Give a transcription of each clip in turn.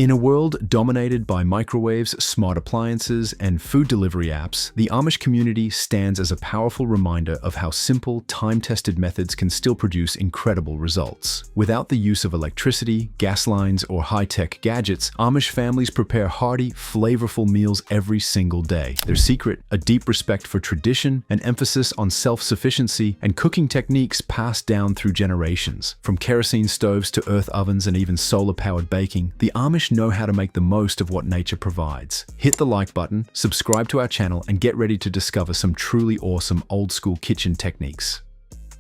In a world dominated by microwaves, smart appliances, and food delivery apps, the Amish community stands as a powerful reminder of how simple, time-tested methods can still produce incredible results. Without the use of electricity, gas lines, or high-tech gadgets, Amish families prepare hearty, flavorful meals every single day. Their secret, a deep respect for tradition, an emphasis on self-sufficiency, and cooking techniques passed down through generations. From kerosene stoves to earth ovens and even solar-powered baking, the Amish know how to make the most of what nature provides. Hit the like button, subscribe to our channel, and get ready to discover some truly awesome old-school kitchen techniques.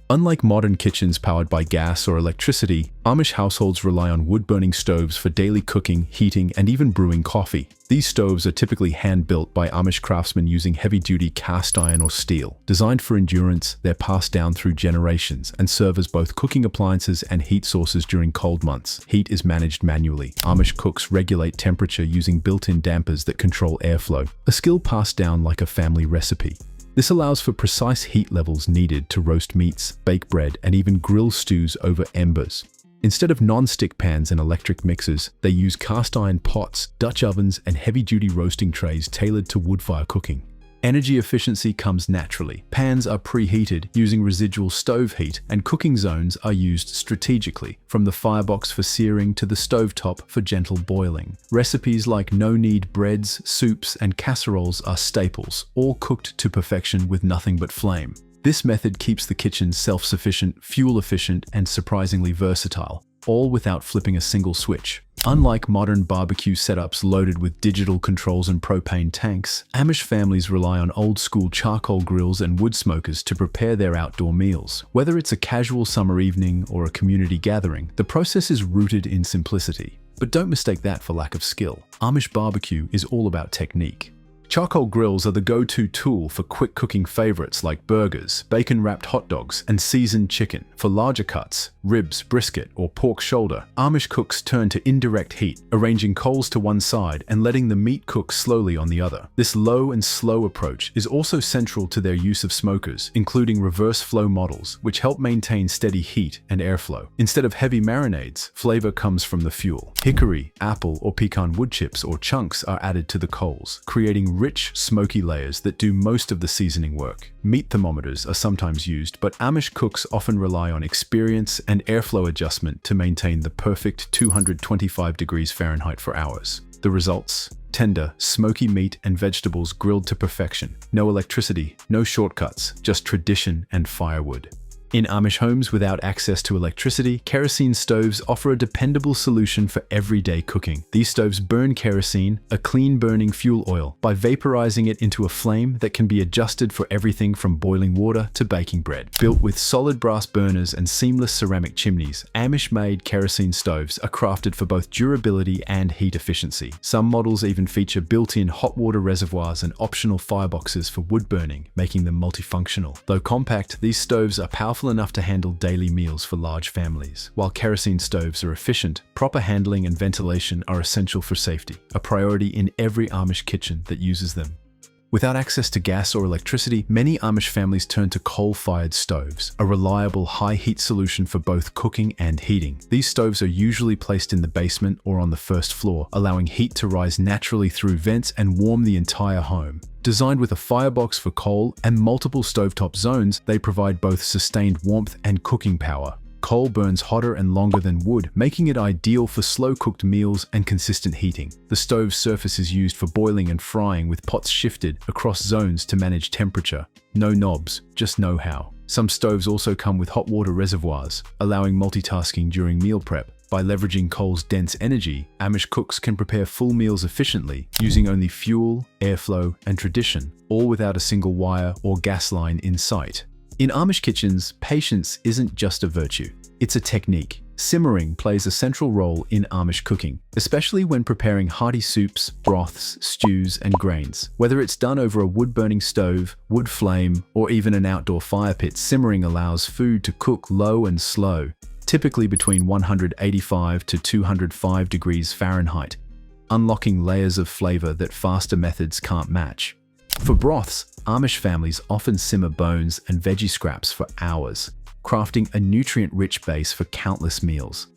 Unlike modern kitchens powered by gas or electricity, Amish households rely on wood-burning stoves for daily cooking, heating, and even brewing coffee. These stoves are typically hand-built by Amish craftsmen using heavy-duty cast iron or steel. Designed for endurance, they're passed down through generations and serve as both cooking appliances and heat sources during cold months. Heat is managed manually. Amish cooks regulate temperature using built-in dampers that control airflow, a skill passed down like a family recipe. This allows for precise heat levels needed to roast meats, bake bread, and even grill stews over embers. Instead of non-stick pans and electric mixers, they use cast iron pots, Dutch ovens, and heavy-duty roasting trays tailored to wood-fire cooking. Energy efficiency comes naturally. Pans are preheated using residual stove heat, and cooking zones are used strategically, from the firebox for searing to the stovetop for gentle boiling. Recipes like no-knead breads, soups, and casseroles are staples, all cooked to perfection with nothing but flame. This method keeps the kitchen self-sufficient, fuel-efficient, and surprisingly versatile, all without flipping a single switch. Unlike modern barbecue setups loaded with digital controls and propane tanks, Amish families rely on old-school charcoal grills and wood smokers to prepare their outdoor meals. Whether it's a casual summer evening or a community gathering, the process is rooted in simplicity. But don't mistake that for lack of skill. Amish barbecue is all about technique. Charcoal grills are the go-to tool for quick cooking favorites like burgers, bacon-wrapped hot dogs, and seasoned chicken. For larger cuts, ribs, brisket, or pork shoulder, Amish cooks turn to indirect heat, arranging coals to one side and letting the meat cook slowly on the other. This low and slow approach is also central to their use of smokers, including reverse flow models, which help maintain steady heat and airflow. Instead of heavy marinades, flavor comes from the fuel. Hickory, apple, or pecan wood chips or chunks are added to the coals, creating rich, smoky layers that do most of the seasoning work. Meat thermometers are sometimes used, but Amish cooks often rely on experience and airflow adjustment to maintain the perfect 225 degrees Fahrenheit for hours. The results? Tender, smoky meat and vegetables grilled to perfection. No electricity, no shortcuts, just tradition and firewood. In Amish homes without access to electricity, kerosene stoves offer a dependable solution for everyday cooking. These stoves burn kerosene, a clean-burning fuel oil, by vaporizing it into a flame that can be adjusted for everything from boiling water to baking bread. Built with solid brass burners and seamless ceramic chimneys, Amish-made kerosene stoves are crafted for both durability and heat efficiency. Some models even feature built-in hot water reservoirs and optional fireboxes for wood burning, making them multifunctional. Though compact, these stoves are powerful enough to handle daily meals for large families. While kerosene stoves are efficient, proper handling and ventilation are essential for safety, a priority in every Amish kitchen that uses them. Without access to gas or electricity, many Amish families turn to coal-fired stoves, a reliable high-heat solution for both cooking and heating. These stoves are usually placed in the basement or on the first floor, allowing heat to rise naturally through vents and warm the entire home. Designed with a firebox for coal and multiple stovetop zones, they provide both sustained warmth and cooking power. Coal burns hotter and longer than wood, making it ideal for slow-cooked meals and consistent heating. The stove's surface is used for boiling and frying, with pots shifted across zones to manage temperature. No knobs, just know-how. Some stoves also come with hot water reservoirs, allowing multitasking during meal prep. By leveraging coal's dense energy, Amish cooks can prepare full meals efficiently, using only fuel, airflow, and tradition, all without a single wire or gas line in sight. In Amish kitchens, patience isn't just a virtue, it's a technique. Simmering plays a central role in Amish cooking, especially when preparing hearty soups, broths, stews, and grains. Whether it's done over a wood-burning stove, wood flame, or even an outdoor fire pit, simmering allows food to cook low and slow, typically between 185 to 205 degrees Fahrenheit, unlocking layers of flavor that faster methods can't match. For broths, Amish families often simmer bones and veggie scraps for hours, crafting a nutrient-rich base for countless meals.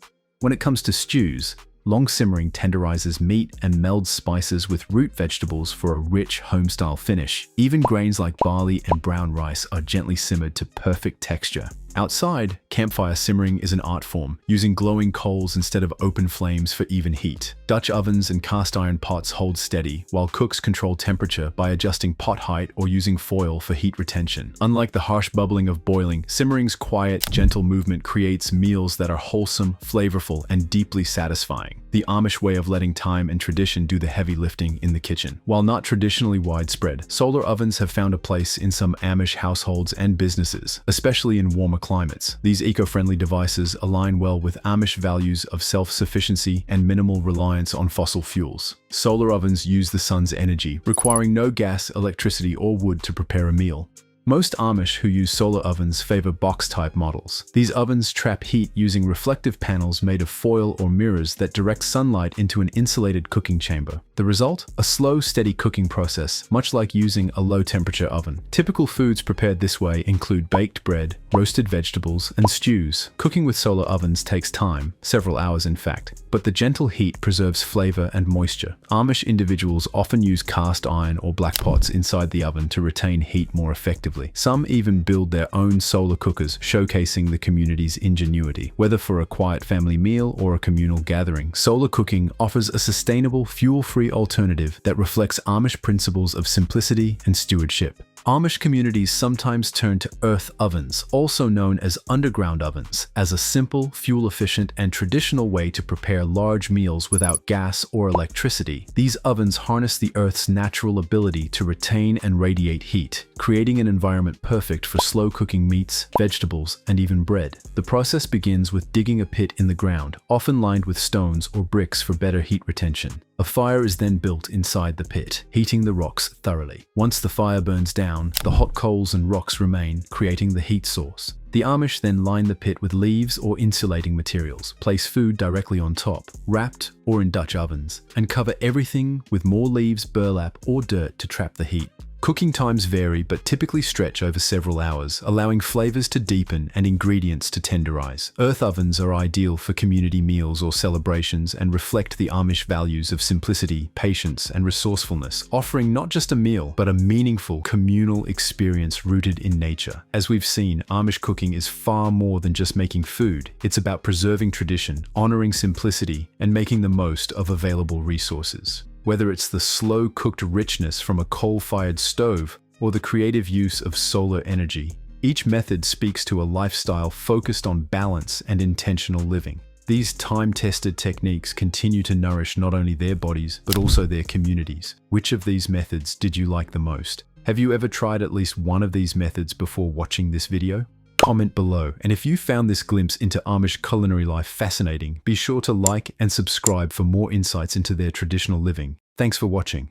When it comes to stews, Long simmering tenderizes meat and melds spices with root vegetables for a rich, home-style finish. Even grains like barley and brown rice are gently simmered to perfect texture. Outside, campfire simmering is an art form, using glowing coals instead of open flames for even heat. Dutch ovens and cast iron pots hold steady, while cooks control temperature by adjusting pot height or using foil for heat retention. Unlike the harsh bubbling of boiling, simmering's quiet, gentle movement creates meals that are wholesome, flavorful, and deeply satisfying. The Amish way of letting time and tradition do the heavy lifting in the kitchen. While not traditionally widespread, solar ovens have found a place in some Amish households and businesses, especially in warmer climates. These eco-friendly devices align well with Amish values of self-sufficiency and minimal reliance on fossil fuels. Solar ovens use the sun's energy, requiring no gas, electricity, or wood to prepare a meal. Most Amish who use solar ovens favor box-type models. These ovens trap heat using reflective panels made of foil or mirrors that direct sunlight into an insulated cooking chamber. The result? A slow, steady cooking process, much like using a low-temperature oven. Typical foods prepared this way include baked bread, roasted vegetables, and stews. Cooking with solar ovens takes time, several hours in fact, but the gentle heat preserves flavor and moisture. Amish individuals often use cast iron or black pots inside the oven to retain heat more effectively. Some even build their own solar cookers, showcasing the community's ingenuity. Whether for a quiet family meal or a communal gathering, solar cooking offers a sustainable, fuel-free alternative that reflects Amish principles of simplicity and stewardship. Amish communities sometimes turn to earth ovens, also known as underground ovens, as a simple, fuel-efficient, and traditional way to prepare large meals without gas or electricity. These ovens harness the earth's natural ability to retain and radiate heat, creating an environment perfect for slow-cooking meats, vegetables, and even bread. The process begins with digging a pit in the ground, often lined with stones or bricks for better heat retention. A fire is then built inside the pit, heating the rocks thoroughly. Once the fire burns down, the hot coals and rocks remain, creating the heat source. The Amish then line the pit with leaves or insulating materials, place food directly on top, wrapped or in Dutch ovens, and cover everything with more leaves, burlap, or dirt to trap the heat. Cooking times vary but typically stretch over several hours, allowing flavors to deepen and ingredients to tenderize. Earth ovens are ideal for community meals or celebrations and reflect the Amish values of simplicity, patience, and resourcefulness, offering not just a meal, but a meaningful communal experience rooted in nature. As we've seen, Amish cooking is far more than just making food. It's about preserving tradition, honoring simplicity, and making the most of available resources. Whether it's the slow-cooked richness from a coal-fired stove or the creative use of solar energy, each method speaks to a lifestyle focused on balance and intentional living. These time-tested techniques continue to nourish not only their bodies, but also their communities. Which of these methods did you like the most? Have you ever tried at least one of these methods before watching this video? Comment below, and if you found this glimpse into Amish culinary life fascinating, be sure to like and subscribe for more insights into their traditional living. Thanks for watching.